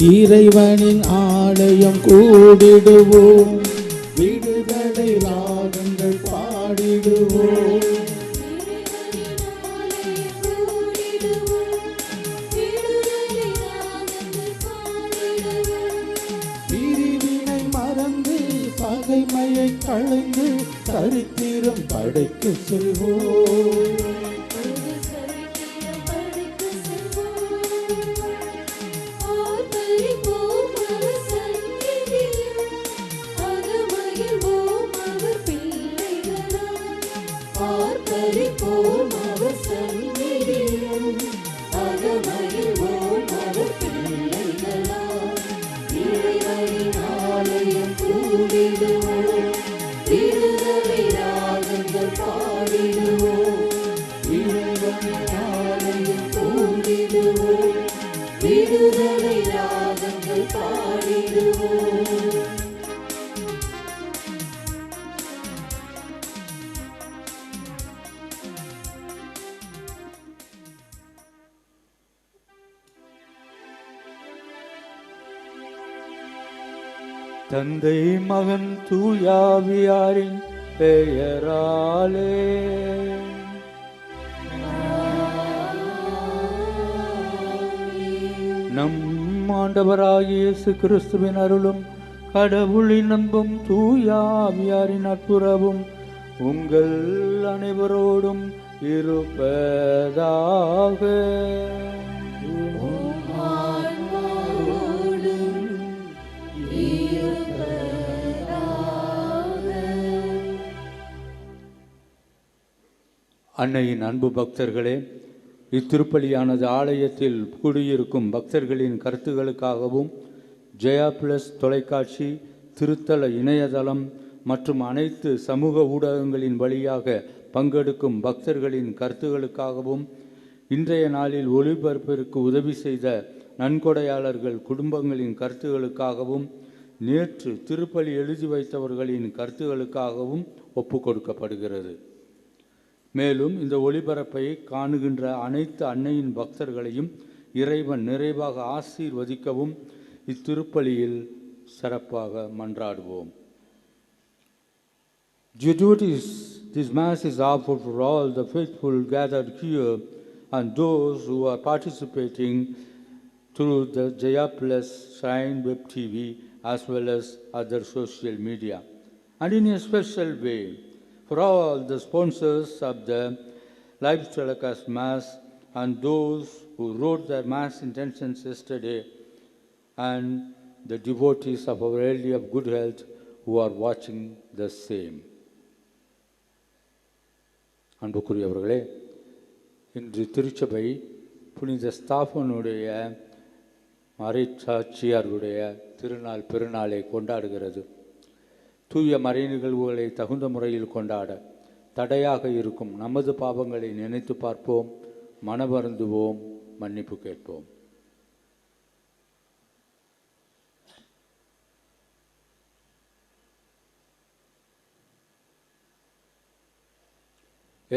இறைவனின் ஆலயம் கூடிடுவோம், விடுதலை ராகங்கள் பாடிடுவோம். பிரிவினை மறந்து பகைமையை களைந்து சரித்திரம் படைக்க செல்வோம். விடுதலை ராகங்கள் பாடிடுவோம். தந்தை மகன் தூயாவியாரின் பெயராலே நம் ஆண்டவராகிய இயேசு கிறிஸ்துவின் அருளும் கடவுளின் அன்பும் தூயாவியாரின் நட்புறவும் உங்கள் அனைவரோடும் இருப்பதாக. அன்னையின் அன்பு பக்தர்களே, இத்திருப்பலியானது ஆலயத்தில் கூடியிருக்கும் பக்தர்களின் கருத்துகளுக்காகவும் ஜெயா பிளஸ் தொலைக்காட்சி, திருத்தல இணையதளம் மற்றும் அனைத்து சமூக ஊடகங்களின் வழியாக பங்கெடுக்கும் பக்தர்களின் கருத்துகளுக்காகவும், இன்றைய நாளில் ஒளிபரப்பிற்கு உதவி செய்த நன்கொடையாளர்கள் குடும்பங்களின் கருத்துகளுக்காகவும், நேற்று திருப்பலி எழுதி வைத்தவர்களின் கருத்துகளுக்காகவும் ஒப்பு கொடுக்கப்படுகிறது. மேலும் இந்த ஒளிபரப்பை காணுகின்ற அனைத்து அன்னையின் பக்தர்களையும் இறைவன் நிறைவாக ஆசீர்வதிக்கவும் இத்திருப்பலியில் சிறப்பாக மன்றாடுவோம். This Mass is offered for all the faithful gathered here and those who are participating through the Jaya Plus Shrine Web TV as well as other social media. And in a special way, for all the sponsors of the live telecast Mass and those who wrote their Mass intentions yesterday, and the devotees of Our Lady of Good Health who are watching the same. அன்புக்குரியவர்களே, இன்று திருச்சபை புனித ஸ்தாபனுடைய மறைச்சாட்சியாருடைய திருநாள் பெருநாளை கொண்டாடுகிறது. தூய மறை நிகழ்வுகளை தகுந்த முறையில் கொண்டாட தடையாக இருக்கும் நமது பாவங்களை நினைத்து பார்ப்போம், மனவருந்துவோம், மன்னிப்பு கேட்போம்.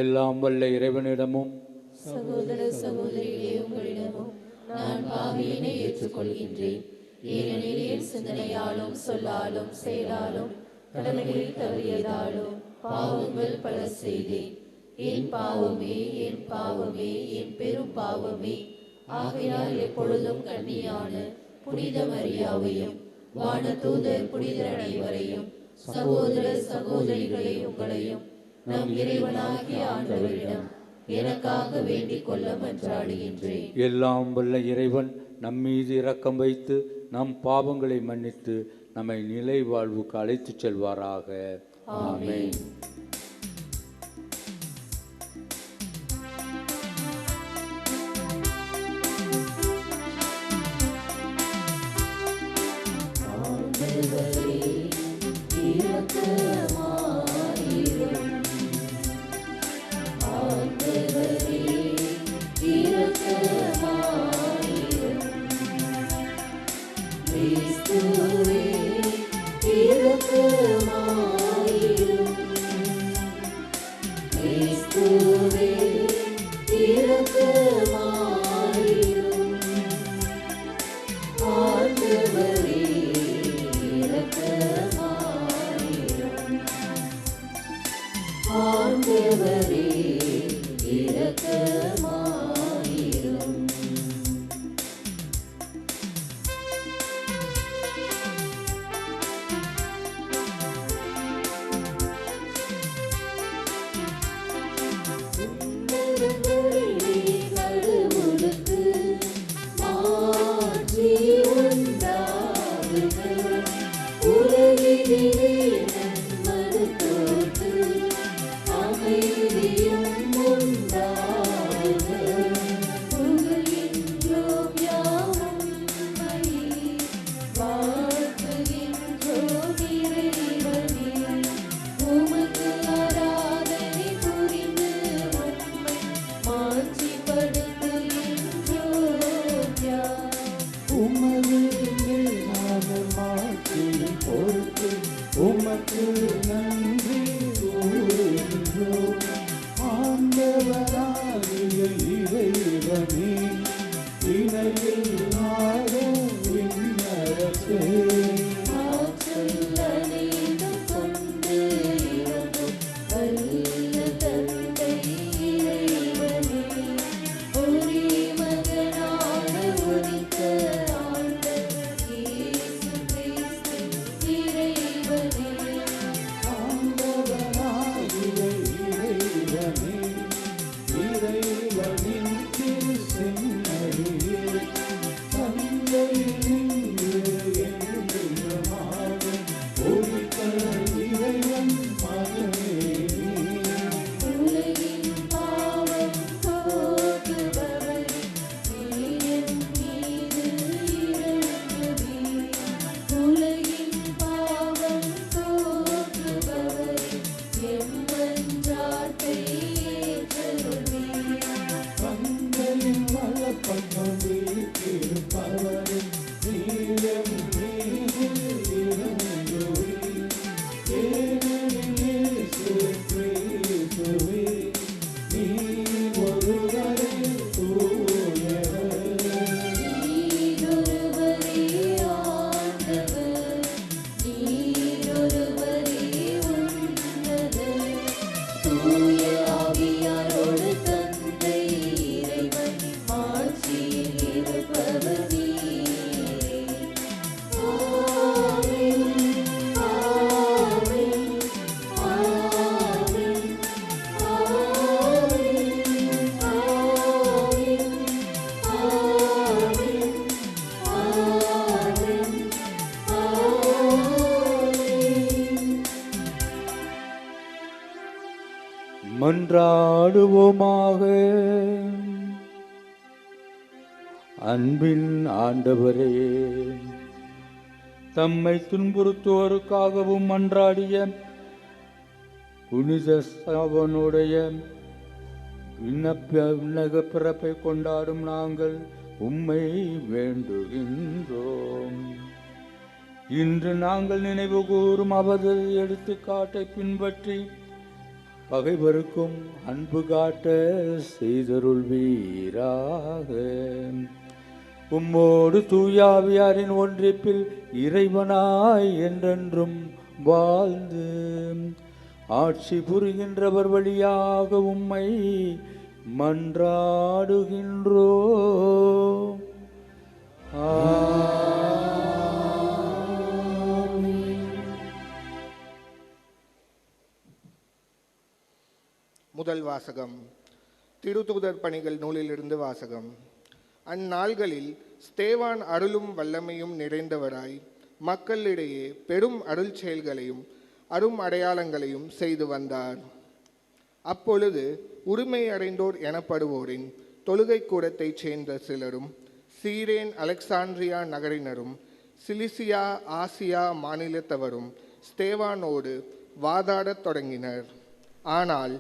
எல்லாம் வல்ல இறைவனிடமும் சகோதர சகோதரிகளே உங்களிடமும் நான் பாவியினை ஏற்றுக்கொள்கின்றேன். ஏனெனில் என் சிந்தனையாலும் சொல்லாலும் செயலாலும் கடமையில் தவறியதாலும் பாவங்கள் பல செய்தேன். என் பாவமே, என் பாவமே, என் பெரும் பாவமே. ஆகையால் எப்பொழுதும் கன்னியான புனித மரியாவையும் வானதூதர் புனிதர் அனைவரையும் சகோதர சகோதரிகளை உங்களையும் நம் இறைவனாகிய ஆண்டவரிடம் எனக்காக வேண்டிக் கொள்ள மன்றாடுகின்றேன். எல்லாம் வல்ல இறைவன் நம்மீது இரக்கம் வைத்து நம் பாவங்களை மன்னித்து நம்மை நிலை வாழ்வுக்கு அழைத்துச் செல்வாராக. ஆமென். இரக்கமாயிரும். உன்னதங்களிலே கடவுளுக்கு மாட்சி உண்டாகுக. உலகினிலே நன்மருத்தோர்க்கு அமைதியும் உண்டாகுக. புகழ்கின்றோம் யாம் உம்மையே, வாழ்த்துகின்றோம் இறைவனே. உமக்கு ஆராதனை புரிந்து உம்மை மாட்சிப்படுத்துகின்றோம் யாம். உமது மேலான மாட்சியின் பொருட்டு உமக்கு நன்றி கூறுகின்றோம். ஆண்டவராகிய இறைவனே, இணையில்லாத விண்ணரசே, ஆற்றல் அநேகம் கொண்டு இறங்கும் வல்ல தந்தை இறைவனே. ஒரே மகனாக உதித்த ஆண்டவர் இயேசு கிறிஸ்து இறைவனே. ஆண்டவராகிய இறைவனே, இறைவனின் திரு செம்மறியே, தந்தையினின்று என்றென்றுமாக உதித்த இறைவன் மகனே நீ. உலகின் பாவம் போக்குபவரே, என் மீது இரங்குவீர். உலகின் பாவம் போக்குபவரே, என் மன்றாட்டை ஏற்றருள்வீர். தந்தையின் வலப்பக்கம் வீற்றிருப்பவரே, நீரம் மீது இறங்குவீர். ஏனெனில் இயேசு கிறிஸ்துவே, நீர் ஒருவரே தூயவர். நீரொருவரே ஆண்டவர், நீரொருவரே உன்னதர். தூய ஆவியாரோடு தந்தை இறைவன் மாட்சியில் இருப்பவர் நீரே. ஆமென், ஆமென், ஆமென், ஆமென், ஆமென், ஆமென். மன்றாடுவோமாக. அன்பின் ஆண்டவரே, தம்மை துன்புறுத்துவோருக்காகவும் மன்றாடிய புனித ஸ்தேவானுடைய விண்ணக பிறப்பை கொண்டாடும் நாங்கள் உம்மை வேண்டுகின்றோம். இன்று நாங்கள் நினைவு கூறும் அவரது எடுத்துக்காட்டை பின்பற்றி பகைவருக்கும் அன்பு காட்ட செய்தருள்வீராக. உம்மோடு தூயாவியாரின் ஒன்றிப்பில் இறைவனாய் என்றென்றும் வாழ்ந்து ஆட்சி புரிகின்றவர் வழியாக உம்மை மன்றாடுகின்றோ. முதல் வாசகம். திருத்தூதர் பணிகள் நூலிலிருந்து வாசகம். அந்நாள்களில் ஸ்தேவான் அருளும் வல்லமையும் நிறைந்தவராய் மக்களிடையே பெரும் அருள் செயல்களையும் அரும் அடையாளங்களையும் செய்து வந்தார். அப்பொழுது உரிமை அடைந்தோர் எனப்படுவோரின் தொழுகை கூடத்தைச் சேர்ந்த சிலரும் சீரேன் அலெக்சாண்ட்ரியா நகரினரும் சிலிசியா ஆசியா மாநிலத்தவரும் ஸ்தேவானோடு வாதாடத் தொடங்கினர். ஆனால்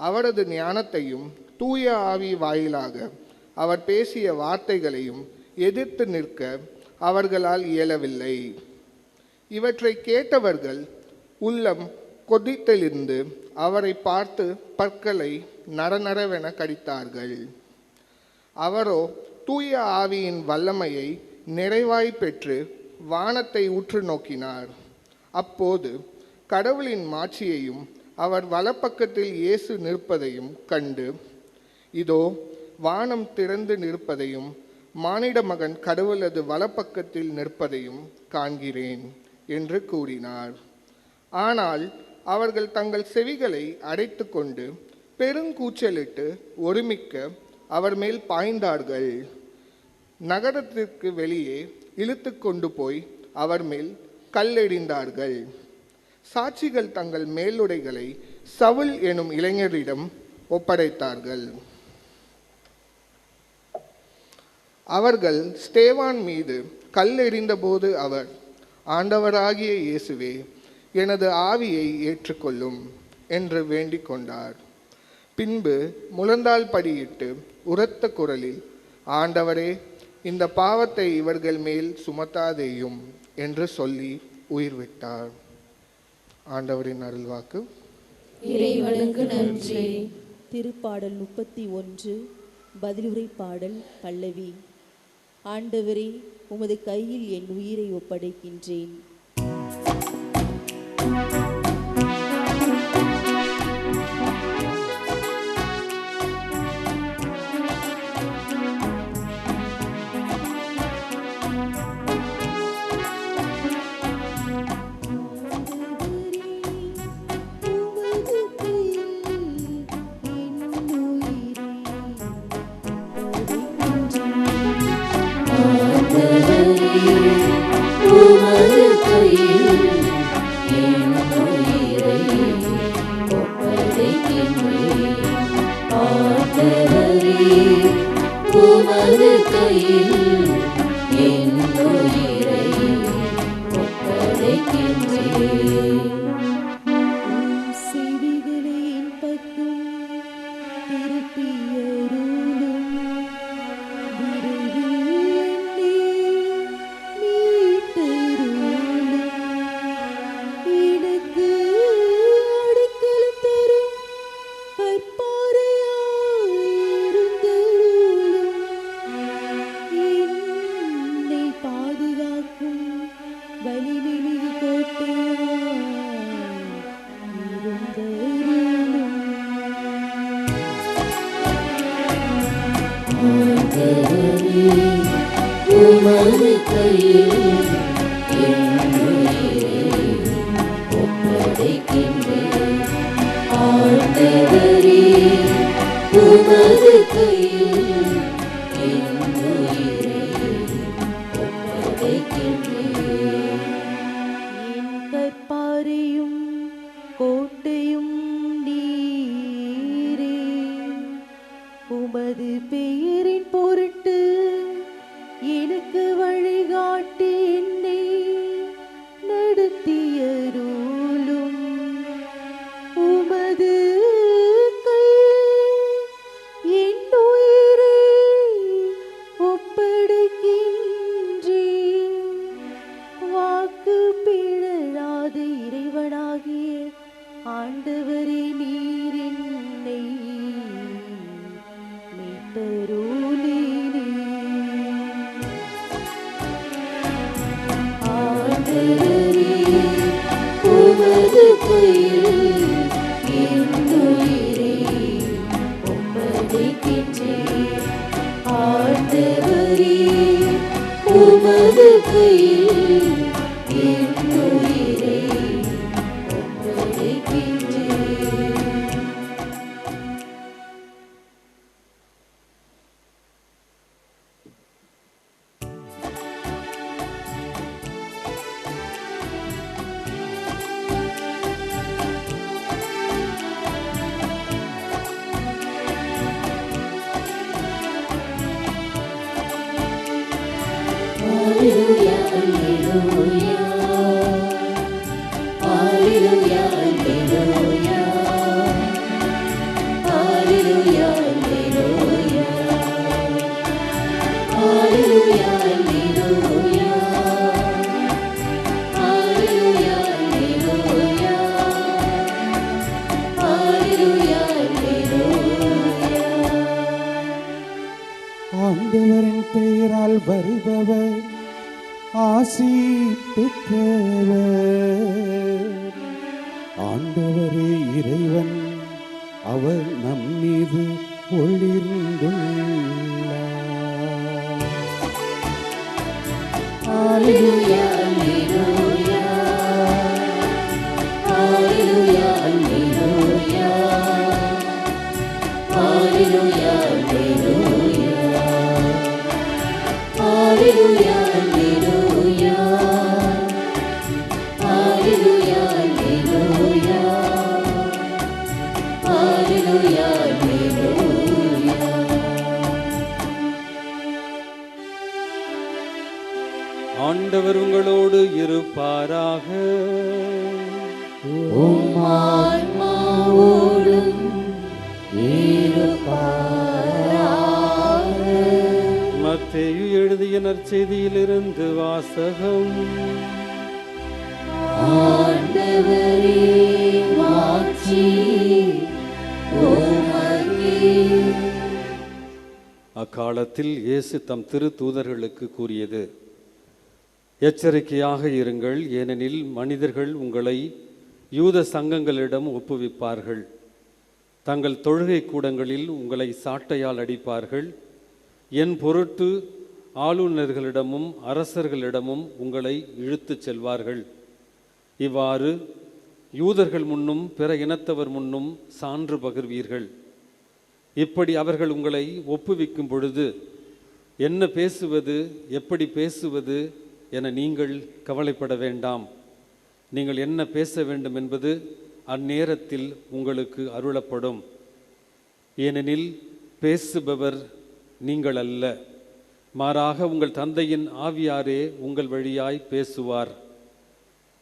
அவரது ஞானத்தையும் தூய ஆவி வாயிலாக அவர் பேசிய வார்த்தைகளையும் எதிர்த்து நிற்க அவர்களால் இயலவில்லை. இவற்றை கேட்டவர்கள் உள்ளம் கொதித்தெழுந்து அவரை பார்த்து பற்களை நரநரவென கடித்தார்கள். அவரோ தூய ஆவியின் வல்லமையை நிறைவாய் பெற்று வானத்தை உற்று நோக்கினார். அப்போது கடவுளின் மாட்சியையும் அவர் வலப்பக்கத்தில் இயேசு நிற்பதையும் கண்டு, இதோ வானம் திறந்து நிற்பதையும் மானிட மகன் கடவுளது வலப்பக்கத்தில் நிற்பதையும் காண்கிறேன் என்று கூறினார். ஆனால் அவர்கள் தங்கள் செவிகளை அடைத்து கொண்டு பெருங்கூச்சலிட்டு ஒருமிக்க அவர் மேல் பாய்ந்தார்கள். நகரத்திற்கு வெளியே இழுத்து கொண்டு போய் அவர் மேல் கல்லெறிந்தார்கள். சாட்சிகள் தங்கள் மேலுடைகளை சவுல் எனும் இளைஞரிடம் ஒப்படைத்தார்கள். அவர்கள் ஸ்தேவான் மீது கல்லெறிந்தபோது அவர், ஆண்டவராகிய இயேசுவே, எனது ஆவியை ஏற்றுக்கொள்ளும் என்று வேண்டிக் கொண்டார். பின்பு முழந்தாள் படியிட்டு உரத்த குரலில், ஆண்டவரே, இந்த பாவத்தை இவர்கள் மேல் சுமத்தாதேயும் என்று சொல்லி உயிர் விட்டார். ஆண்டவரின் அருள்வாக்கு. இறைவனுக்கு நன்றி. திருப்பாடல் 31 பதிலுரை பாடல் பல்லவி. ஆண்டவரே, உமது கையில் என் உயிரை ஒப்படைக்கின்றேன். உமது கையில் என் உயிரை ஒப்படைக்கின்றேன். ஆண்டவரே, உமது கையில் என் உயிரை ஒப்படைக்கின்றேன். செவிகளை என் பக்கம் திருப்பியருளும். உமது கையில் என் உயிரை ஒப்படைக்கின்றேன். ஆண்டவரே, உமது கையில் என் உயிரை ஒப்படைக்கின்றேன். என் கற்பாரையும் கோட்டையும் நீரே, உமது பெயரின் பொருட்டு எனக்கு வழிகாட்டி என்னை நடத்தியருளும். உமது கையில் என் உயிரை ஒப்படைக்கின்றேன். வாக்கு பிழறாத இறைவனாகிய ஆண்டவரே, நீர் என்னை மீட்டருளினீர். ஆண்டவரே, உமது கையில் என் உயிரை ஒப்படைக்கின்றேன். ஆண்டவரே, உமது கையில் என் உயிரை ஒப்படைக்கின்றேன். Alleluia, alleluia. Alleluia, alleluia. Alleluia, alleluia. Alleluia, alleluia. Alleluia, alleluia. Alleluia, alleluia. ஆண்டவரின் பெயரால் வருபவர் ஆசி பெற்றவர். ஆண்டவரே இறைவன், அவர் நம்மீது ஒளிர்ந்துள்ளார். Hallelujah, hallelujah. Hallelujah, hallelujah. Hallelujah, hallelujah. Hallelujah, hallelujah. Hallelujah, hallelujah. Hallelujah, hallelujah. ஆண்டவர் உங்களோடு இருப்பாராக. உம் ஆன்மாவோடும் இருப்பாராக. மத்தேயு எழுதிய நற்செய்தியிலிருந்து வாசகம். ஆண்டவரே மாட்சி உமக்கே. அக்காலத்தில் இயேசு தம் திருத்தூதர்களுக்கு கூறியது, எச்சரிக்கையாக இருங்கள், ஏனெனில் மனிதர்கள் உங்களை யூத சங்கங்களிடம் ஒப்புவிப்பார்கள். தங்கள் தொழுகை கூடங்களில் உங்களை சாட்டையால் அடிப்பார்கள். என் பொருட்டு ஆளுநர்களிடமும் அரசர்களிடமும் உங்களை இழுத்துச் செல்வார்கள். இவ்வாறு யூதர்கள் முன்னும் பிற இனத்தவர் முன்னும் சான்று பகிர்வீர்கள். இப்படி அவர்கள் உங்களை ஒப்புவிக்கும் பொழுது என்ன பேசுவது, எப்படி பேசுவது என நீங்கள் கவலைப்பட வேண்டாம். நீங்கள் என்ன பேச வேண்டும் என்பது அந்நேரத்தில் உங்களுக்கு அருளப்படும். ஏனெனில் பேசுபவர் நீங்கள் அல்ல, மாறாக உங்கள் தந்தையின் ஆவியாரே உங்கள் வழியாய் பேசுவார்.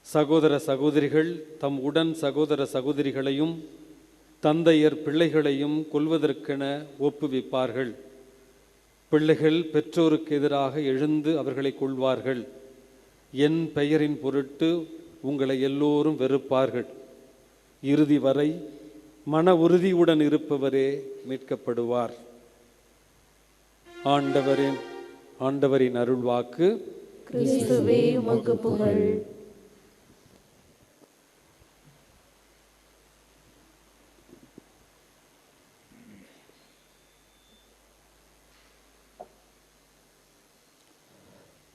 சகோதர சகோதரிகள் தம் உடன் சகோதர சகோதரிகளையும் தந்தையர் பிள்ளைகளையும் கொல்வதற்கென ஒப்புவிப்பார்கள். பிள்ளைகள் பெற்றோருக்கு எதிராக எழுந்து அவர்களை கொள்வார்கள். என் பெயரின் பொருட்டு உங்களை எல்லோரும் வெறுப்பார்கள். இறுதி வரை மன உறுதியுடன் இருப்பவரே மீட்கப்படுவார். ஆண்டவரின் அருள்வாக்கு. கிறிஸ்துவே உமக்கு புகழ்.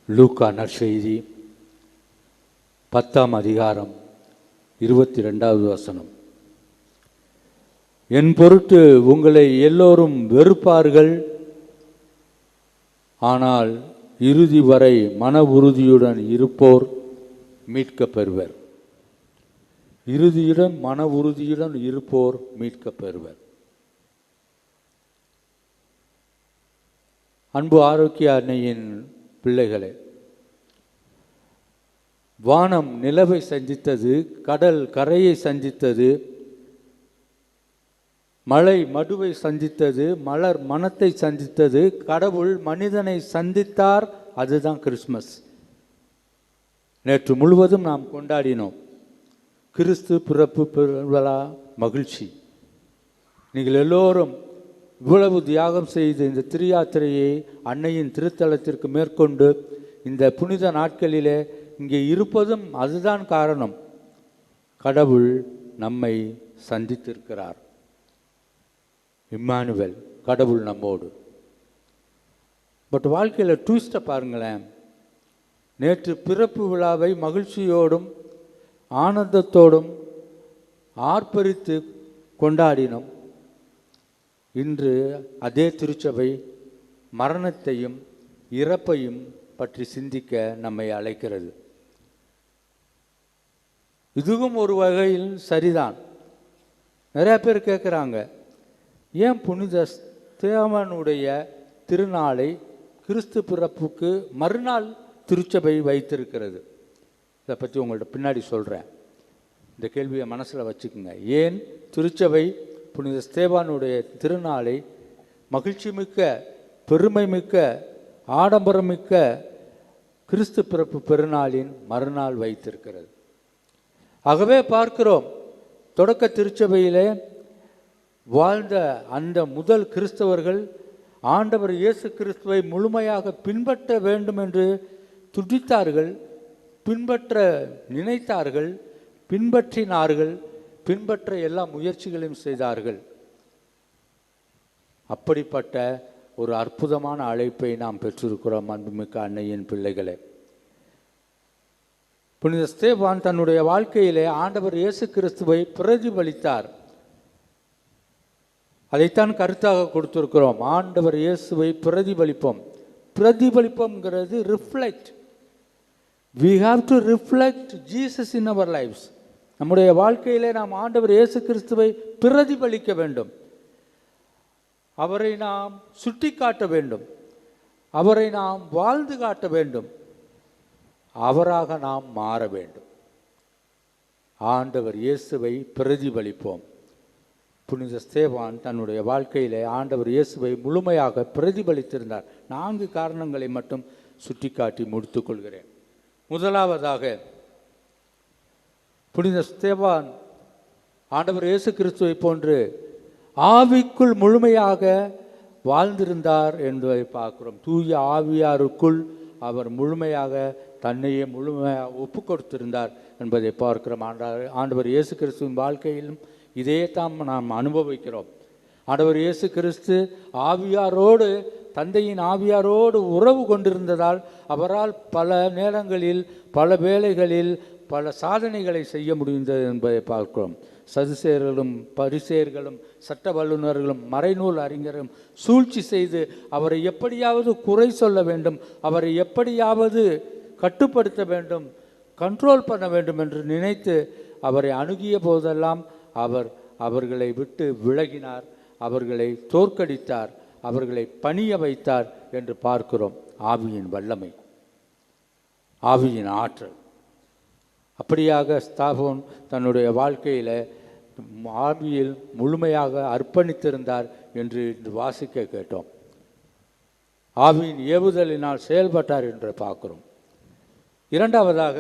லூக்கா நற்செய்தி 10ஆம் அதிகாரம் 22வது வசனம். என் பொருட்டு உங்களை எல்லோரும் வெறுப்பார்கள், ஆனால் இறுதி வரை மன உறுதியுடன் இருப்போர் மீட்கப் பெறுவர். இறுதியுடன் மன உறுதியுடன் இருப்போர் மீட்கப் பெறுவர். அன்பு ஆரோக்கிய அன்னையின் பிள்ளைகளே, வானம் நிலவை சந்தித்தது, கடல் கரையை சந்தித்தது, மழை மடுவை சந்தித்தது, மலர் மனத்தை சந்தித்தது, கடவுள் மனிதனை சந்தித்தார். அதுதான் கிறிஸ்மஸ். நேற்று முழுவதும் நாம் கொண்டாடினோம். கிறிஸ்து பிறப்பு பெருவிழா மகிழ்ச்சி. நீங்கள் எல்லோரும் இவ்வளவு தியாகம் செய்து இந்த திருயாத்திரையை அன்னையின் திருத்தலத்திற்கு மேற்கொண்டு இந்த புனித நாட்களிலே இங்கே இருப்பதும் அதுதான் காரணம். கடவுள் நம்மை சந்தித்திருக்கிறார். இம்மானுவேல், கடவுள் நம்மோடு. பட் வாழ்க்கையில் ட்விஸ்ட்டை பாருங்களேன். நேற்று பிறப்பு விழாவை மகிழ்ச்சியோடும் ஆனந்தத்தோடும் ஆர்ப்பரித்து கொண்டாடினோம். இன்று அதே திருச்சபை மரணத்தையும் இறப்பையும் பற்றி சிந்திக்க நம்மை அழைக்கிறது. இதுவும் ஒரு வகையில் சரிதான். நிறைய பேர் கேட்குறாங்க, ஏன் புனித ஸ்தேவானுடைய திருநாளை கிறிஸ்து பிறப்புக்கு மறுநாள் திருச்சபை வைத்திருக்கிறது? இதை பற்றி உங்கள்கிட்ட பின்னாடி சொல்கிறேன். இந்த கேள்வியை மனசில் வச்சுக்கோங்க. ஏன் திருச்சபை புனித ஸ்தேவானுடைய திருநாளை மகிழ்ச்சி மிக்க, பெருமை மிக்க, ஆடம்பரமிக்க கிறிஸ்து பிறப்பு பெருநாளின் மறுநாள் வைத்திருக்கிறது? ஆகவே பார்க்கிறோம், தொடக்க திருச்சபையிலே வாழ்ந்த அந்த முதல் கிறிஸ்தவர்கள் ஆண்டவர் இயேசு கிறிஸ்துவை முழுமையாக பின்பற்ற வேண்டும் என்று துடித்தார்கள், பின்பற்ற நினைத்தார்கள், பின்பற்றினார்கள், பின்பற்ற எல்லா முயற்சிகளையும் செய்தார்கள். அப்படிப்பட்ட ஒரு அற்புதமான அழைப்பை நாம் பெற்றிருக்கிறோம் அன்புமிக்க அன்னையின் பிள்ளைகளே. புனித ஸ்தேவான் தன்னுடைய வாழ்க்கையிலே ஆண்டவர் இயேசு கிறிஸ்துவை பிரதிபலித்தார். அதைத்தான் கருத்தாக கொடுத்திருக்கிறோம். ஆண்டவர் இயேசுவை பிரதிபலிப்போம். பிரதிபலிப்போம்ங்கிறது reflect. we have to reflect Jesus in our lives. நம்முடைய வாழ்க்கையிலே நாம் ஆண்டவர் இயேசு கிறிஸ்துவை பிரதிபலிக்க வேண்டும். அவரை நாம் சுட்டி காட்ட வேண்டும். அவரை நாம் வாழ்ந்து காட்ட வேண்டும். அவராக நாம் மாற வேண்டும். ஆண்டவர் இயேசுவை பிரதிபலிப்போம். புனித ஸ்தேவான் தன்னுடைய வாழ்க்கையிலே ஆண்டவர் இயேசுவை முழுமையாக பிரதிபலித்திருந்தார். 4 காரணங்களை மட்டும் சுட்டிக்காட்டி முடித்துக் கொள்கிறேன். முதலாவதாக, புனித ஸ்தேவான் ஆண்டவர் இயேசு கிறிஸ்துவை போன்று ஆவிக்குள் முழுமையாக வாழ்ந்திருந்தார் என்பதை பார்க்கிறோம். தூய ஆவியாருக்குள் அவர் முழுமையாக தன்னையே முழுமையாக ஒப்பு கொடுத்திருந்தார் என்பதை பார்க்கிறோம். ஆண்டவர் இயேசு கிறிஸ்துவின் வாழ்க்கையிலும் இதே தான் நாம் அனுபவிக்கிறோம். ஆண்டவர் இயேசு கிறிஸ்து ஆவியாரோடு, தந்தையின் ஆவியாரோடு உறவு கொண்டிருந்ததால் அவரால் பல நேரங்களில், பல வேளைகளில் பல சாதனைகளை செய்ய முடிந்தது என்பதை பார்க்கிறோம். சதுசேயர்களும் பரிசேயர்களும் சட்ட வல்லுநர்களும் மறைநூல் அறிஞரும் சூழ்ச்சி செய்து அவரை எப்படியாவது குறை சொல்ல வேண்டும், அவரை எப்படியாவது கட்டுப்படுத்த வேண்டும், கண்ட்ரோல் பண்ண வேண்டும் என்று நினைத்து அவரை அணுகிய போதெல்லாம் அவர்களை விட்டு விலகினார், அவர்களை தோற்கடித்தார், அவர்களை பணிய வைத்தார் என்று பார்க்கிறோம். ஆவியின் வல்லமை, ஆவியின் ஆற்றல். அப்படியாக ஸ்தேவான் தன்னுடைய வாழ்க்கையில் ஆவியில் முழுமையாக அர்ப்பணித்திருந்தார் என்று வாசிக்க கேட்டோம். ஆவியின் ஏவுதலினால் செயல்பட்டார் என்று பார்க்கிறோம். இரண்டாவதாக,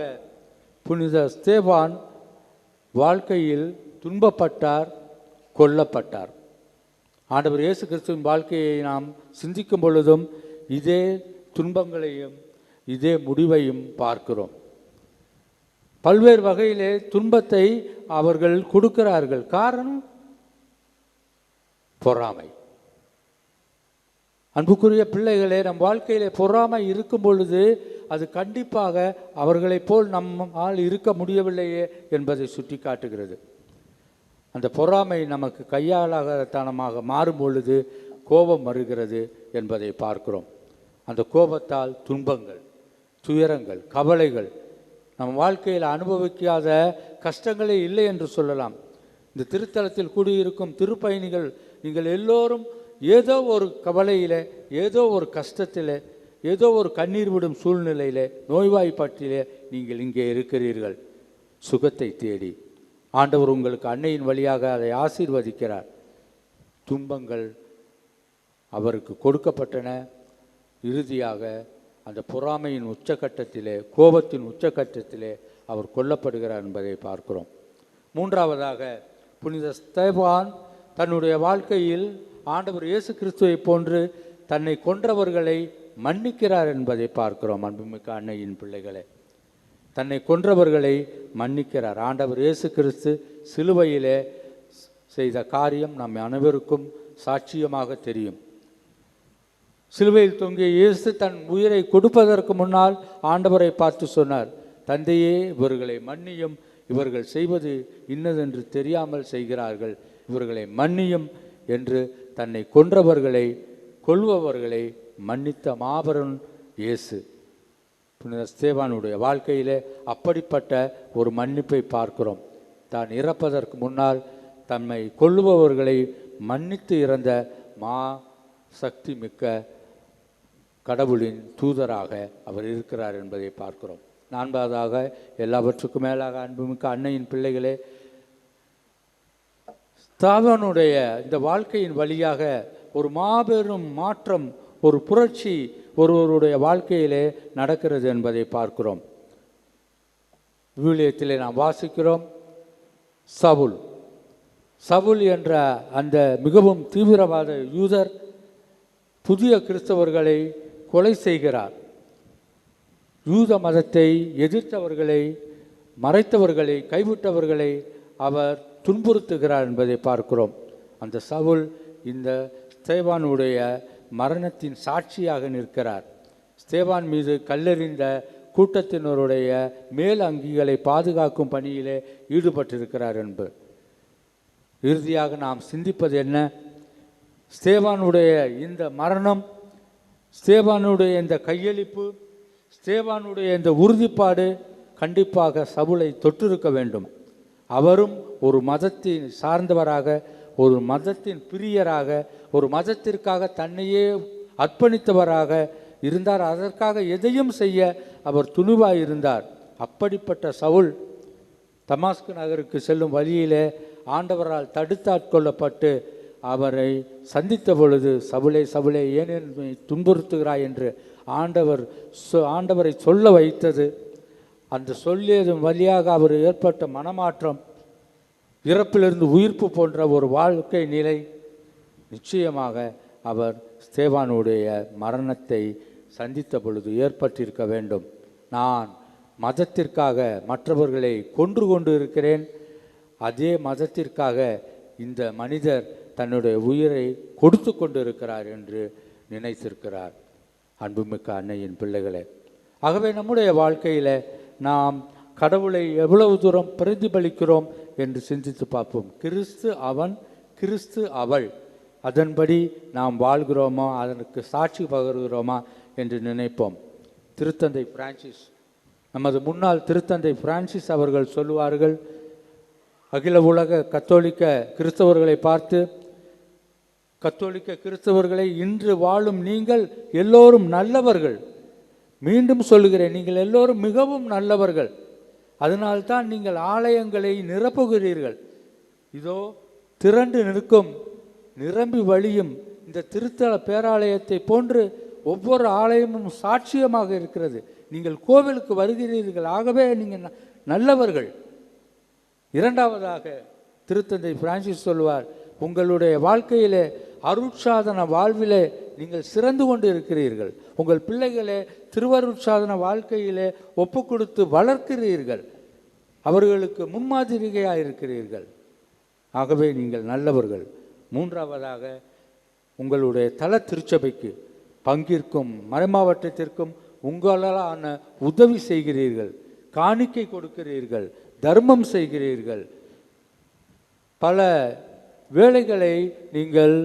புனித ஸ்தேவான் வாழ்க்கையில் துன்பப்பட்டார், கொல்லப்பட்டார். ஆண்டவர் இயேசு கிறிஸ்துவின் வாழ்க்கையை நாம் சிந்திக்கும் பொழுதும் இதே துன்பங்களையும் இதே முடிவையும் பார்க்கிறோம். பல்வேறு வகையிலே துன்பத்தை அவர்கள் கொடுக்கிறார்கள். காரணம் பொறாமை. அன்புக்குரிய பிள்ளைகளே, நம் வாழ்க்கையிலே பொறாமை இருக்கும் பொழுது அது கண்டிப்பாக அவர்களைப் போல் நம்மால் இருக்க முடியவில்லையே என்பதை சுட்டி காட்டுகிறது. அந்த பொறாமை நமக்கு கையாளாகத்தனமாக மாறும் பொழுது கோபம் வருகிறது என்பதை பார்க்கிறோம். அந்த கோபத்தால் துன்பங்கள், துயரங்கள், கவலைகள், நம் வாழ்க்கையில் அனுபவிக்காத கஷ்டங்களே இல்லை என்று சொல்லலாம். இந்த திருத்தலத்தில் கூடியிருக்கும் திருப்பயணிகள் நீங்கள் எல்லோரும் ஏதோ ஒரு கவலையிலே, ஏதோ ஒரு கஷ்டத்திலே, ஏதோ ஒரு கண்ணீர் விடும் சூழ்நிலையிலே, நோய்வாய்ப்பட்டிலே நீங்கள் இங்கே இருக்கிறீர்கள். சுகத்தை தேடி ஆண்டவர் உங்களுக்கு அன்னையின் வழியாக அதை ஆசீர்வதிக்கிறார். துன்பங்கள் அவருக்கு கொடுக்கப்பட்டன. இறுதியாக அந்த பொறாமையின் உச்சக்கட்டத்திலே, கோபத்தின் உச்சக்கட்டத்திலே அவர் கொல்லப்படுகிறார் என்பதை பார்க்கிறோம். மூன்றாவதாக, புனித ஸ்தேவான் தன்னுடைய வாழ்க்கையில் ஆண்டவர் இயேசு கிறிஸ்துவை போன்று தன்னை கொன்றவர்களை மன்னிக்கிறார் என்பதை பார்க்கிறோம். அன்புமிக்க அன்னையின் பிள்ளைகளே, தன்னை கொன்றவர்களை மன்னிக்கிறார். ஆண்டவர் இயேசு கிறிஸ்து சிலுவையிலே செய்த காரியம் நம் அனைவருக்கும் சாட்சியமாக தெரியும். சிலுவையில் தொங்கிய இயேசு தன் உயிரை கொடுப்பதற்கு முன்னால் ஆண்டவரை பார்த்து சொன்னார், தந்தையே, இவர்களை மன்னியும், இவர்கள் செய்வது இன்னதென்று தெரியாமல் செய்கிறார்கள், இவர்களை மன்னியும் என்று தன்னை கொன்றவர்களை, கொல்பவர்களை மன்னித்த மாபெரும் இயேசு. புனித ஸ்தேவானுடைய வாழ்க்கையிலே அப்படிப்பட்ட ஒரு மன்னிப்பை பார்க்கிறோம். தான் இறப்பதற்கு முன்னால் தம்மை கொல்லுபவர்களை மன்னித்து இறந்த சக்தி மிக்க கடவுளின் தூதராக அவர் இருக்கிறார் என்பதை பார்க்கிறோம். நான்காவதாக, எல்லாவற்றுக்கும் மேலாக அன்புமிக்க அன்னையின் பிள்ளைகளே, ஸ்தேவானுடைய இந்த வாழ்க்கையின் வழியாக ஒரு மாபெரும் மாற்றம், ஒரு புரட்சி ஒருவருடைய வாழ்க்கையிலே நடக்கிறது என்பதை பார்க்கிறோம். விவிலியத்திலே நாம் வாசிக்கிறோம், சவுல் என்ற அந்த மிகவும் தீவிரவாத யூதர் புதிய கிறிஸ்தவர்களை கொலை செய்கிறார். யூத மதத்தை எதிர்த்தவர்களை, மறைத்தவர்களை, கைவிட்டவர்களை அவர் துன்புறுத்துகிறார் என்பதை பார்க்கிறோம். அந்த சவுல் இந்த ஸ்தேவானுடைய மரணத்தின் சாட்சியாக நிற்கிறார். ஸ்தேவான் மீது கல்லெறிந்த கூட்டத்தினருடைய மேல் அங்கிகளை பாதுகாக்கும் பணியிலே ஈடுபட்டிருக்கிறார் என்பது. இறுதியாக நாம் சிந்திப்பது என்ன? ஸ்தேவானுடைய இந்த மரணம், ஸ்தேவானுடைய இந்த கையளிப்பு, ஸ்தேவானுடைய இந்த உறுதிப்பாடு கண்டிப்பாக சவுலை தொட்டிருக்க வேண்டும். அவரும் ஒரு மதத்தின் சார்ந்தவராக, ஒரு மதத்தின் பிரியராக, ஒரு மதத்திற்காக தன்னையே அர்ப்பணித்தவராக இருந்தார். அதற்காக எதையும் செய்ய அவர் துணிவாக இருந்தார். அப்படிப்பட்ட சவுல் தமாஸ்கு நகருக்கு செல்லும் வழியிலே ஆண்டவரால் தடுத்தாட்கொள்ளப்பட்டு அவரை சந்தித்த பொழுது, சவுலே சவுலே ஏன் என்னை துன்புறுத்துகிறாய் என்று ஆண்டவரை சொல்ல வைத்தது. அந்த சொல்லியதன் வழியாக அவர் ஏற்பட்ட மனமாற்றம், இறப்பிலிருந்து உயிர்ப்பு போன்ற ஒரு வாழ்க்கை நிலை நிச்சயமாக அவர் ஸ்தேவானுடைய மரணத்தை சந்தித்த பொழுது ஏற்பட்டிருக்க வேண்டும். நான் மதத்திற்காக மற்றவர்களை கொன்று கொண்டு இருக்கிறேன், அதே மதத்திற்காக இந்த மனிதர் தன்னுடைய உயிரை கொடுத்து கொண்டு இருக்கிறார் என்று நினைத்திருக்கிறார். அன்புமிக்க அன்னையின் பிள்ளைகளே, ஆகவே நம்முடைய வாழ்க்கையில் நாம் கடவுளை எவ்வளவு தூரம் பிரதிபலிக்கிறோம் என்று சிந்தித்து பார்ப்போம். கிறிஸ்து அவன், கிறிஸ்து அவள், அதன்படி நாம் வாழ்கிறோமா, அதற்கு சாட்சி பகர்கிறோமா என்று நினைப்போம். திருத்தந்தை பிரான்சிஸ், நமது முன்னாள் திருத்தந்தை பிரான்சிஸ் அவர்கள் சொல்லுவார்கள், அகில உலக கத்தோலிக்க கிறிஸ்தவர்களை பார்த்து, கத்தோலிக்க கிறிஸ்தவர்களை இன்று வாழும் நீங்கள் எல்லோரும் நல்லவர்கள். மீண்டும் சொல்லுகிறேன், நீங்கள் எல்லோரும் மிகவும் நல்லவர்கள். அதனால்தான் நீங்கள் ஆலயங்களை நிரப்புகிறீர்கள். இதோ திரண்டு நிற்கும், நிரம்பி வழியும் இந்த திருத்தல பேராலயத்தை போன்று ஒவ்வொரு ஆலயமும் சாட்சியமாக இருக்கிறது. நீங்கள் கோவிலுக்கு வருகிறீர்கள், ஆகவே நீங்கள் நல்லவர்கள். இரண்டாவதாக திருத்தந்தை பிரான்சிஸ் சொல்வார், உங்களுடைய வாழ்க்கையிலே அருட்சாதன வாழ்விலே நீங்கள் சிறந்து கொண்டு இருக்கிறீர்கள். உங்கள் பிள்ளைகளே திருவருட்சாதன வாழ்க்கையிலே ஒப்பு கொடுத்து வளர்க்கிறீர்கள், அவர்களுக்கு முன்மாதிரிகையாக இருக்கிறீர்கள். ஆகவே நீங்கள் நல்லவர்கள். மூன்றாவதாக, உங்களுடைய தல திருச்சபைக்கு பங்கிற்கும் மறைமாவட்டத்திற்கும் உங்களாலான உதவி செய்கிறீர்கள், காணிக்கை கொடுக்கிறீர்கள், தர்மம் செய்கிறீர்கள், பல வேலைகளை நீங்கள்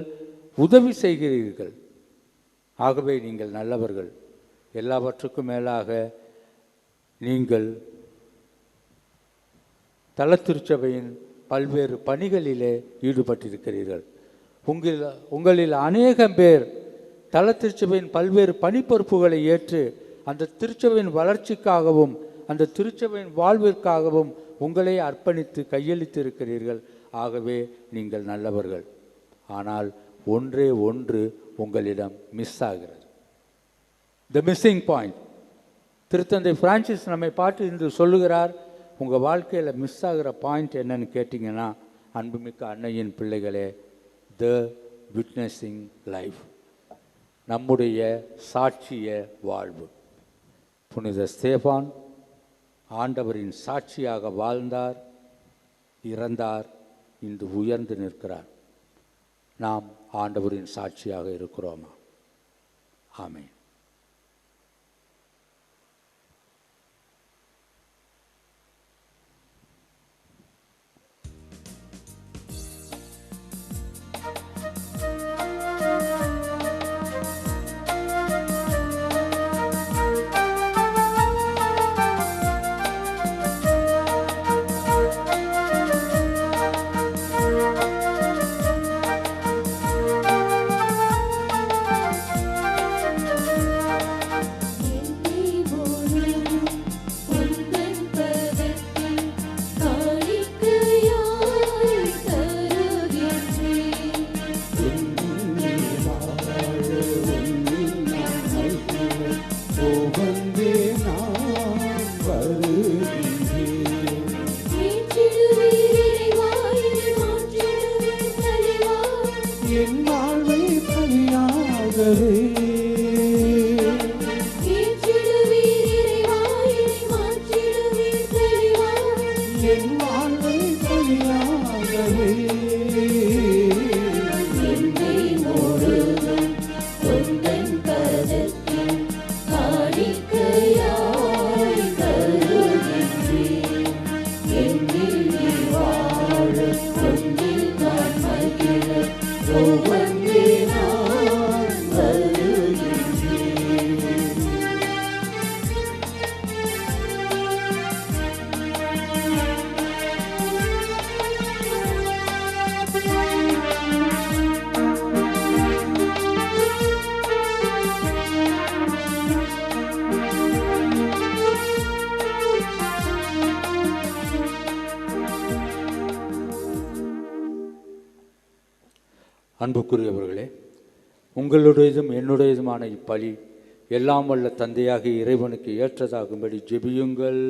உதவி செய்கிறீர்கள். ஆகவே நீங்கள் நல்லவர்கள். எல்லாவற்றுக்கும் மேலாக நீங்கள் தலத்திருச்சபையின் பல்வேறு பணிகளிலே ஈடுபட்டிருக்கிறீர்கள். உங்களில் அநேகம் பேர் தலத்திருச்சபையின் பல்வேறு பணிப்பொறுப்புகளை ஏற்று அந்த திருச்சபையின் வளர்ச்சிக்காகவும் அந்த திருச்சபையின் வாழ்விற்காகவும் உங்களை அர்ப்பணித்து கையளித்து இருக்கிறீர்கள். ஆகவே நீங்கள் நல்லவர்கள். ஆனால் ஒன்றே ஒன்று உங்களிடம் மிஸ் ஆகிறது. த மிஸ்ஸிங் பாயிண்ட். திருத்தந்தை பிரான்சிஸ் நம்மை பார்த்து இன்று சொல்லுகிறார், உங்கள் வாழ்க்கையில் மிஸ் ஆகிற பாயிண்ட் என்னன்னு கேட்டிங்கன்னா, அன்புமிக்க அன்னையின் பிள்ளைகளே, த விட்னஸிங் லைஃப், நம்முடைய சாட்சிய வாழ்வு. புனித ஸ்தேபான் ஆண்டவரின் சாட்சியாக வாழ்ந்தார், இறந்தார், இன்று உயர்ந்து நிற்கிறார். நாம் ஆண்டவரின் சாட்சியாக இருக்கிறோமா? ஆமென். என்னை அன்புக்குரியவர்களே, உங்களுடையதும் என்னுடையதுமான இப்பலி எல்லாம் வல்ல தந்தையாக இறைவனுக்கு ஏற்றதாகும்படி ஜெபியுங்கள்.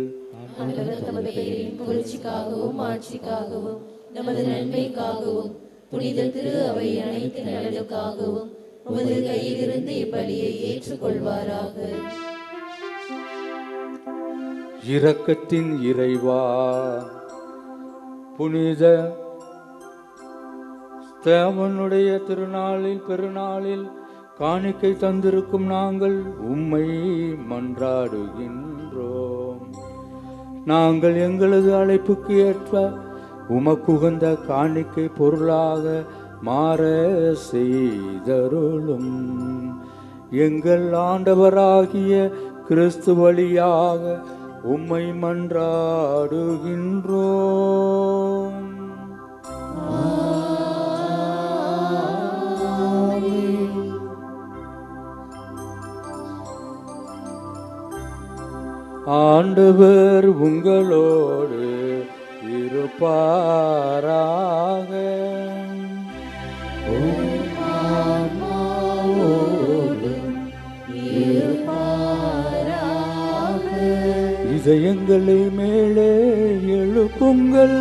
ஆண்டவர் தமது பெயரின் புகழ்ச்சிக்காகவும் ஆட்சிக்காகவும் நமது நன்மைக்காகவும் புனித திரு அவை அனைத்து நலனுக்காகவும் உமது கையிலிருந்து இப்பலியை ஏற்றுக்கொள்வாராக. இரக்கத்தின் இறைவா, புனித ஸ்தேவனுடைய திருநாளில் பெருநாளில் காணிக்கை தந்திருக்கும் நாங்கள் உம்மை மன்றாடுகின்றோம். நாங்கள் எங்களது அழைப்புக்கு ஏற்ப உமக்குகந்த காணிக்கை பொருளாக மாற செய்தருளும். எங்கள் ஆண்டவராகிய கிறிஸ்து வழியாக உம்மை மன்றாடுகின்றோம். ஆண்டவர் உங்களோடு இருப்பாராக. இதயங்களை மேலே எழுப்புங்கள்.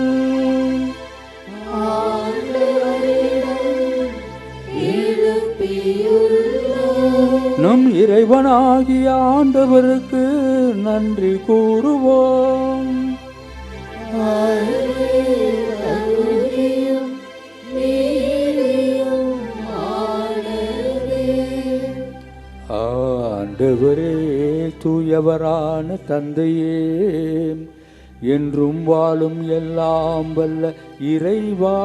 நம் இறைவனாகிய ஆண்டவருக்கு நன்றி கூறுவோம். ஆண்டவரே, தூயவரான தந்தையே, என்றும் வாழும் எல்லாம் வல்ல இறைவா,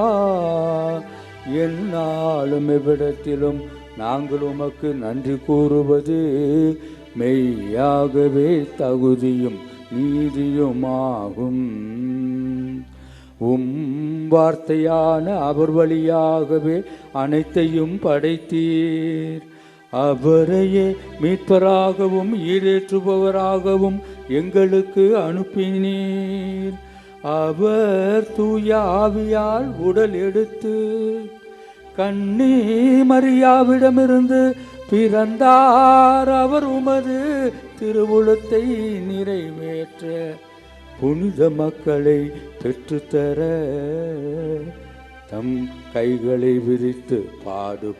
எந்நாளும் எவ்விடத்திலும் நாங்கள் உமக்கு நன்றி கூறுவது மெய்யாகவே தகுதியும் நீதியுமாகும். வார்த்தையான அவர் வழியாகவே அனைத்தையும் படைத்தீர். அவரையே மீட்பராகவும் ஈடேற்றுபவராகவும் எங்களுக்கு அனுப்பினீர். அவர் தூய ஆவியால் உடல் எடுத்து கன்னி மரியாவிடமிருந்து பிறந்தார். அவர் உமது திருவுளத்தை நிறைவேற்ற புனித மக்களை பெற்றுத்தர தம் கைகளை விரித்து பாடுபட்டார்.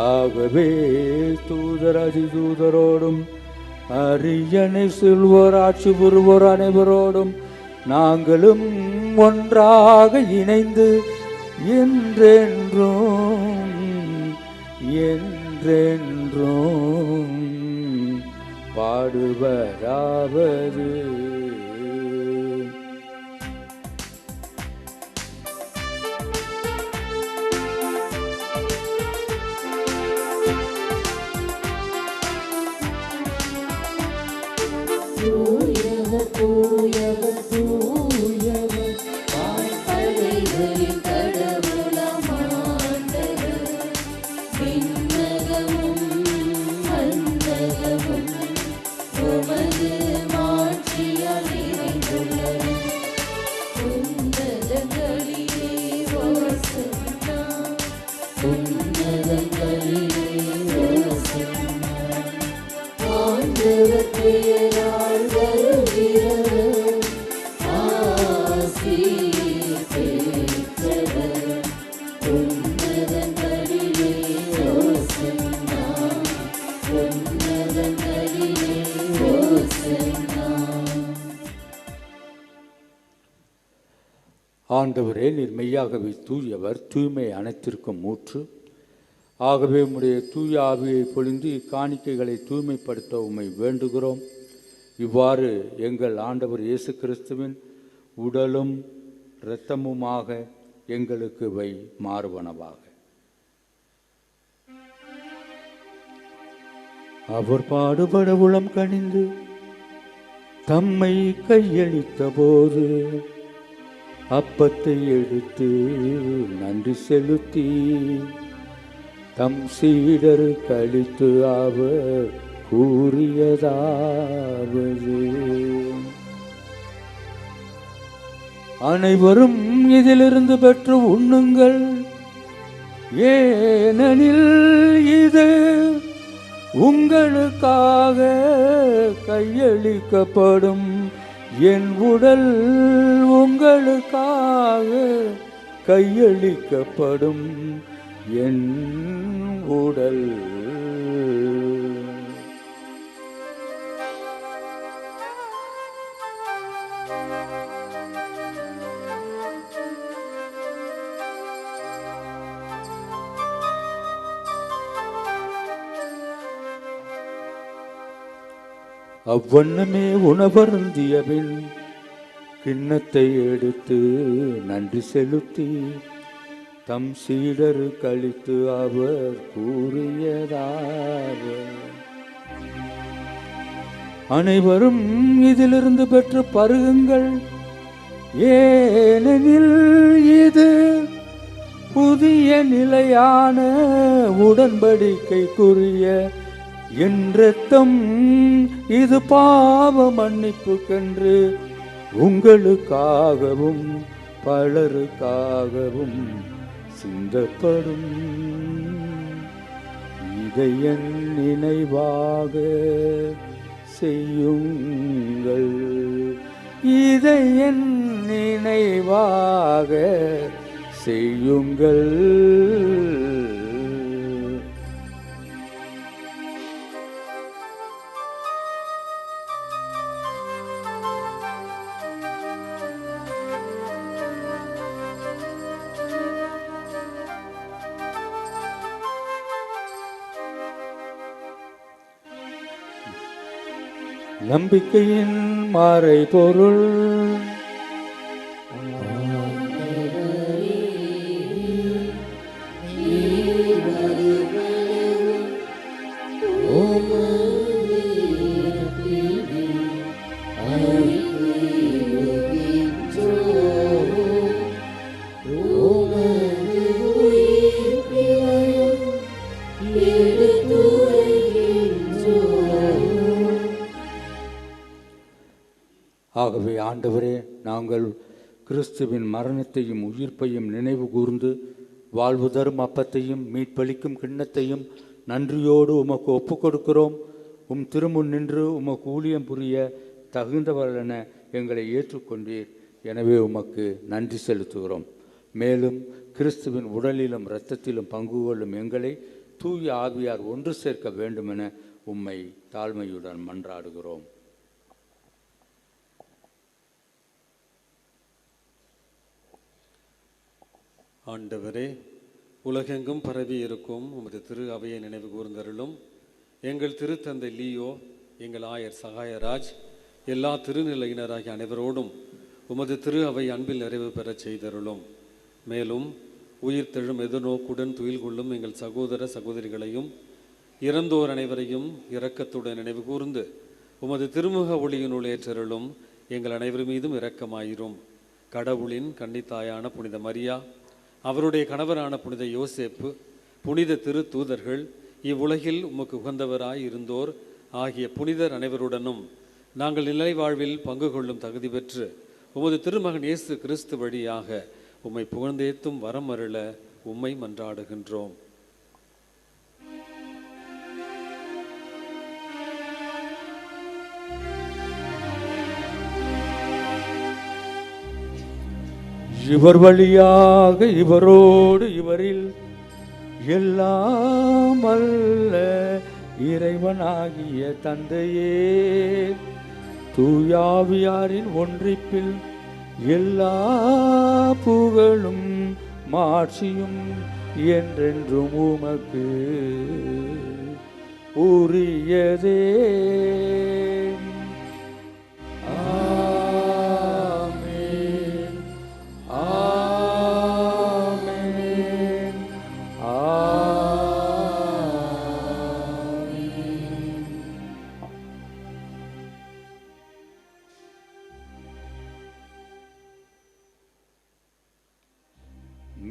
ஆகவே தூதர் அதிதூதரோடும் அரியணை செல்வோர் ஆட்சி புரிவோர் அனைவரோடும் நாங்களும் ஒன்றாக இணைந்து என்றென்றும் என்றென்றும் பாடுவதாவது. தூயவர் தூயவர் தூயவர் வான்படைகளின் கடவுளாம் ஆண்டவர். விண்ணகமும் மண்ணகமும் உமது மாட்சியால் நிறைந்துள்ளன. உன்னதங்களிலே ஓசன்னா, உன்னதங்களிலே ஓசன்னா. ஆண்டவர் பெயரால் வருகிறவர் ஆசீர் பெற்றவர். உன்னதங்களிலே ஓசன்னா, உன்னதங்களிலே ஓசன்னா. ஆண்டவரே, நீர் மெய்யாகவே தூயவர், தூய்மை அனைத்திற்கும் ஊற்று. ஆகவே உம்முடைய தூய ஆவியை பொழிந்து இக்காணிக்கைகளை தூய்மைப்படுத்த உம்மை வேண்டுகிறோம். இவ்வாறு எங்கள் ஆண்டவர் இயேசு கிறிஸ்துவின் உடலும் இரத்தமுமாக எங்களுக்கு இவை மாறுவனவாக. அவர் பாடுபட உளம் கனிந்து தம்மை கையளித்த போது அப்பத்தை எடுத்து நன்றி செலுத்தி தம் சீடருக்கு அளித்து அவர் கூறியதாவது: அனைவரும் இதிலிருந்து பெற்று உண்ணுங்கள், ஏனெனில் இது உங்களுக்காக கையளிக்கப்படும் என் உடல். உங்களுக்காக கையளிக்கப்படும் என் உடல். அவ்வண்ணமே உணவருந்தியபின் கிண்ணத்தை எடுத்து நன்றி செலுத்தி தம் சீடருக்கு அளித்து அவர் கூறியதாவது, அனைவரும் இதிலிருந்து பெற்று பருகுங்கள், ஏனெனில் இது புதிய நிலையான உடன்படிக்கைக்குரிய என் இரத்தம். இது பாவ மன்னிப்புக்கென்று உங்களுக்காகவும் பலருக்காகவும் சிந்தப்படும். இதை என் நினைவாக செய்யுங்கள். இதை என் நினைவாக செய்யுங்கள். நம்பிக்கையின் மறைபொருள். ஆகவே ஆண்டவரே, நாங்கள் கிறிஸ்துவின் மரணத்தையும் உயிர்ப்பையும் நினைவு கூர்ந்து வாழ்வு தரும் அப்பத்தையும் மீட்பளிக்கும் கிண்ணத்தையும் நன்றியோடு உமக்கு ஒப்புக் கொடுக்கிறோம். உம் திருமுன் நின்று உமக்கு ஊழியம் புரிய தகுந்தவர்களென எங்களை ஏற்றுக்கொண்டீர். எனவே உமக்கு நன்றி செலுத்துகிறோம். மேலும் கிறிஸ்துவின் உடலிலும் இரத்தத்திலும் பங்கு கொள்ளும் எங்களை தூய ஆவியார் ஒன்று சேர்க்க வேண்டுமென உம்மை தாழ்மையுடன் மன்றாடுகிறோம். ஆண்டவரே, உலகெங்கும் பரவி இருக்கும் உமது திரு அவையை நினைவு கூர்ந்தருளும். எங்கள் திருத்தந்தை லியோ, எங்கள் ஆயர் சகாயராஜ், எல்லா திருநிலையினராகிய அனைவரோடும் உமது திரு அவை அன்பில் நிறைவு பெறச் செய்தருளும். மேலும் உயிர் தெழும் எதிர்நோக்குடன் துயில் கொள்ளும் எங்கள் சகோதர சகோதரிகளையும் இறந்தோர் அனைவரையும் இரக்கத்துடன் நினைவு கூர்ந்து உமது திருமுக ஒளியினுள் ஏற்றருளும். எங்கள் அனைவர் மீதும் இரக்கமாயிரும். கடவுளின் கன்னித்தாயான புனித மரியா, அவருடைய கணவரான புனித யோசேப்பு, புனித திரு தூதர்கள், இவ்வுலகில் உமக்கு உகந்தவராய் இருந்தோர் ஆகிய புனிதர் அனைவருடனும் நாங்கள் நிலை வாழ்வில் பங்கு கொள்ளும் தகுதி பெற்று உமது திருமகன் இயேசு கிறிஸ்து வழியாக உம்மை புகழ்ந்தேத்தும் வரம் அருள உம்மை மன்றாடுகின்றோம். இவர் வழியாக இவரோடு இவரில் எல்லாம் அல்ல இறைவனாகிய தந்தையே, தூயாவியாரின் ஒன்றிப்பில் எல்லா புகழும் மாட்சியும் என்றென்றும் உமக்கு உரியதே.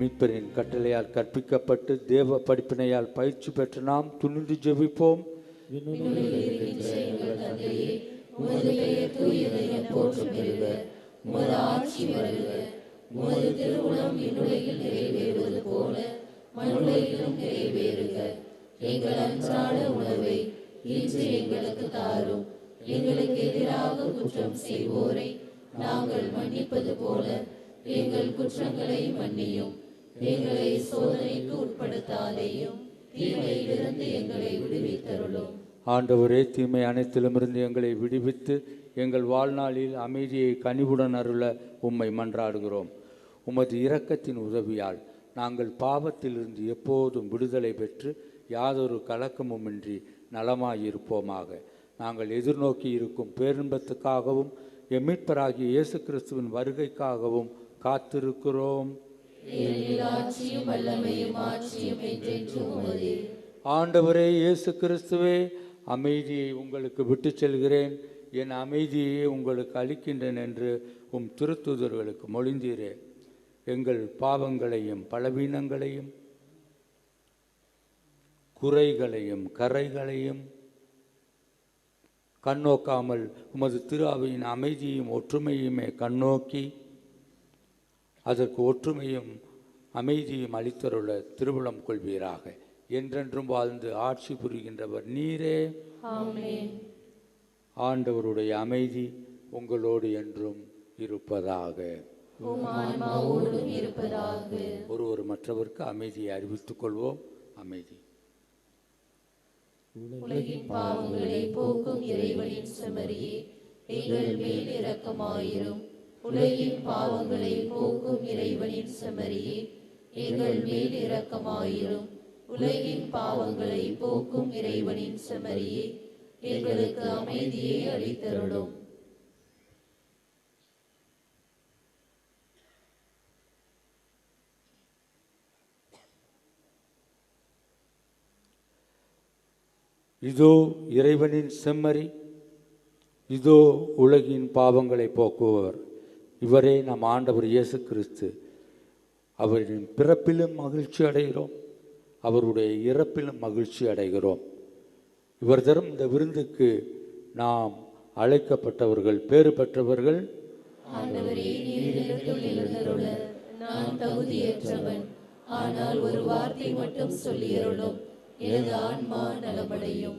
மீட்பரின் கட்டளையால் கற்பிக்கப்பட்டு தேவ படிப்பினையால் பயிற்சி பெற்று நாம் துணிந்து ஜெபிப்போம். உமது ஆட்சி வருக. உமது திருவுளம் விண்ணுலகில் நிறைவேறுவது போல மண்ணுலகிலும் நிறைவேறுக. எங்கள் அன்றாட உணவை இன்று எங்களுக்கு தாரும். எங்களுக்கு எதிராக குற்றம் செய்வோரை நாங்கள் மன்னிப்பது போல எங்கள் குற்றங்களை மன்னியும். எங்களை சோதனைக்கு உட்படுத்தாதேயும், தீமையிலிருந்து எங்களை விடுவித்தருளும். ஆண்டவரே, தீமை அனைத்திலுமிருந்து எங்களை விடுவித்து எங்கள் வாழ்நாளில் அமைதியை கனிவுடன் அருள உம்மை மன்றாடுகிறோம். உமது இரக்கத்தின் உதவியால் நாங்கள் பாவத்திலிருந்து எப்போதும் விடுதலை பெற்று யாதொரு கலக்கமுமின்றி நலமாயிருப்போமாக. நாங்கள் எதிர்நோக்கி இருக்கும் பேரின்பத்துக்காகவும் மீட்பராகிய இயேசு கிறிஸ்துவின் வருகைக்காகவும் காத்திருக்கிறோம். ஆண்டவரே இயேசு கிறிஸ்துவே, அமைதியை உங்களுக்கு விட்டு செல்கிறேன், என் அமைதியை உங்களுக்கு அளிக்கின்றேன் என்று உம் திருத்தூதர்களுக்கு மொழிந்தீரே. எங்கள் பாவங்களையும் பலவீனங்களையும் குறைகளையும் கரைகளையும் கண்ணோக்காமல் உமது திரு அவையின் அமைதியும் ஒற்றுமையுமே கண்ணோக்கி அதற்கு ஒற்றுமையும் அமைதியும் அளித்தருள திருவுளம் கொள்வீராக. என்றென்றும் வாழ்ந்து ஆட்சி புரிகின்றவர் நீரே. ஆண்டவருடைய அமைதி உங்களோடு என்றும் இருப்பதாக. ஒருவர் மற்றவருக்கு அமைதியை அறிவித்துக் கொள்வோம். அமைதி. உலகின் பாவங்களை போக்கும் இறைவனின் செம்மறியே, எங்கள் மேல் இரக்கமாயிரும். உலகின் பாவங்களை போக்கும் இறைவனின் செம்மறியே, எங்கள் மேல் இரக்கமாயிரும். உலகின் பாவங்களை போக்கும் இறைவனின் செம்மறியே, எங்களுக்கு அமைதியை அளித்தருளும். இதோ இறைவனின் செம்மறி, இதோ உலகின் பாவங்களை போக்குபவர். இவரே நம் ஆண்டவர் இயேசு கிறிஸ்து. அவரின் பிறப்பிலும் மகிழ்ச்சி அடைகிறோம், அவருடைய இறப்பிலும் மகிழ்ச்சி அடைகிறோம். இவர் தரும் இந்த விருந்துக்கு நாம் அழைக்கப்பட்டவர்கள், பேறு பெற்றவர்கள். ஆண்டவரே, நீர் இடத்தில் எழுந்தருள நான் தகுதியற்றவன். ஆனால் ஒரு வார்த்தை மட்டும் சொல்லியருளும், எனது ஆன்மா நலமடையும்.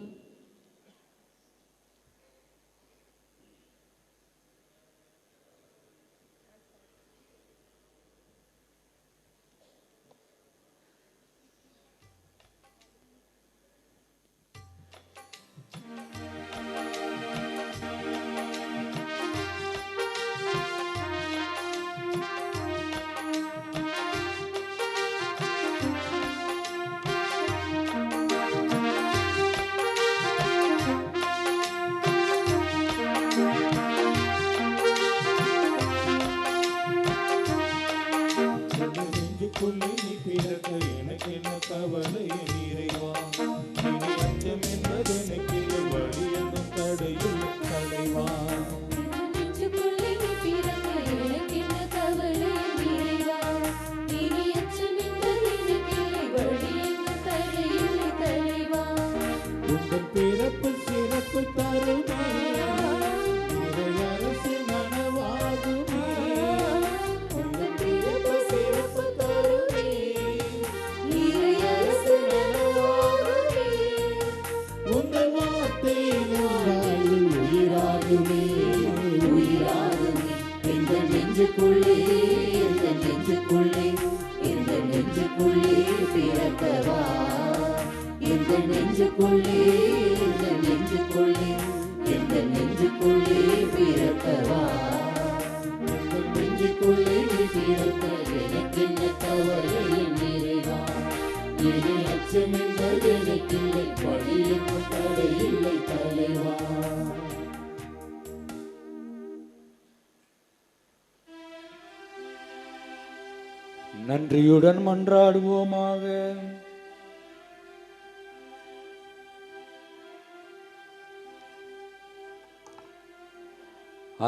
நன்றியுடன் மன்றாடுவோமாக.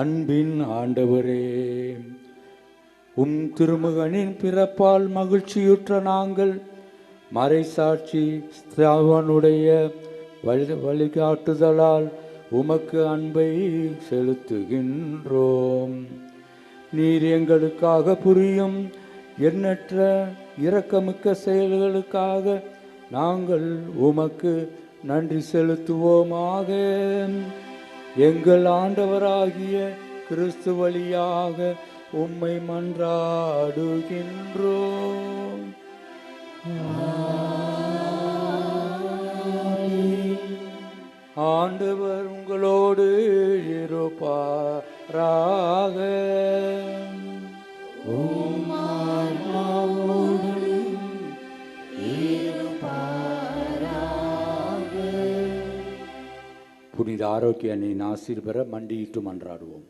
அன்பின் ஆண்டவரே, உம் திருமகனின் பிறப்பால் மகிழ்ச்சியுற்ற நாங்கள் மறைசாட்சி ஸ்தேவானுடைய வழிகாட்டுதலால் உமக்கு அன்பை செலுத்துகின்றோம். நீர் எங்களுக்காக புரியும் எண்ணற்ற இரக்கமிக்க செயல்களுக்காக நாங்கள் உமக்கு நன்றி செலுத்துவோமாக. எங்கள் ஆண்டவராகிய கிறிஸ்து வழியாக உம்மை மன்றாடுகின்றோம். ஆண்டவர் உங்களோடு இருப்பாராக. புனித ஆரோக்கிய அன்னையின் ஆசீர் பெற மண்டியிட்டு மன்றாடுவோம்.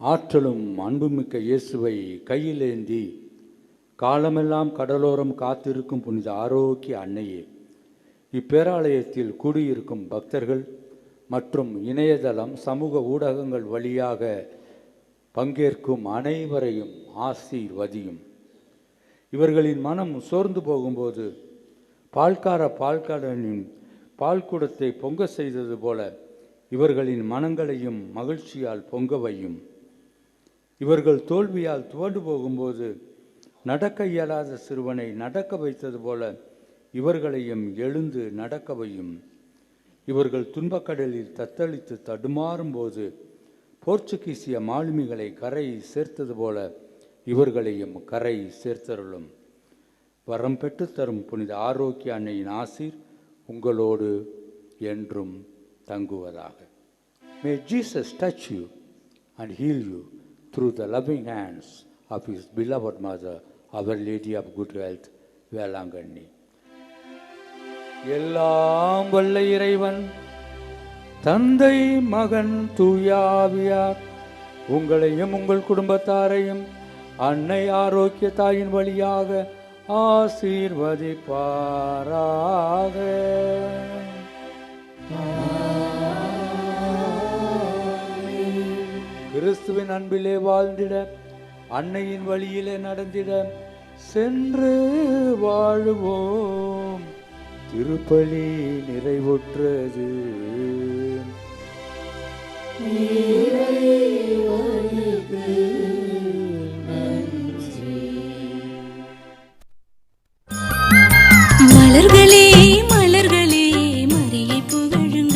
ஆற்றலும் அன்புமிக்க இயேசுவை கையிலேந்தி காலமெல்லாம் கடலோரம் காத்திருக்கும் புனித ஆரோக்கிய அன்னையே, இப்பேராலயத்தில் கூடியிருக்கும் பக்தர்கள் மற்றும் இணையதளம் சமூக ஊடகங்கள் வழியாக பங்கேற்கும் அனைவரையும் ஆசீர்வதியும். இவர்களின் மனம் சோர்ந்து போகும்போது பால்காரனின் பால்குடத்தை பொங்க செய்தது போல இவர்களின் மனங்களையும் மகிழ்ச்சியால் பொங்க வையும். இவர்கள் தோல்வியால் துவண்டு போகும்போது நடக்க இயலாத சிறுவனை நடக்க வைத்தது போல இவர்களையும் எழுந்து நடக்க வையும். இவர்கள் துன்பக்கடலில் தத்தளித்து தடுமாறும் போது போர்ச்சுகீசிய மாலுமிகளை கரை சேர்த்தது போல இவர்களையும் கரை சேர்த்தருளும். வரம் பெற்று தரும் புனித ஆரோக்கிய அன்னையின் ஆசீர் உங்களோடு என்றும் தங்குவதாக. May Jesus touch you and heal you through the loving hands of his beloved mother, Our Lady of Good Health, Velankanni. எல்லாம் வல்ல இறைவன் தந்தை மகன் தூயாவியார் உங்களையும் உங்கள் குடும்பத்தாரையும் அன்னை ஆரோக்கிய தாயின் வழியாக ஆசீர்வதிப்பாராக. கிறிஸ்துவின் அன்பிலே வாழ்ந்திட அன்னையின் வழியிலே நடந்திட சென்று வாழுவோம். திருப்பலி நிறைவுற்றது. மலர்களே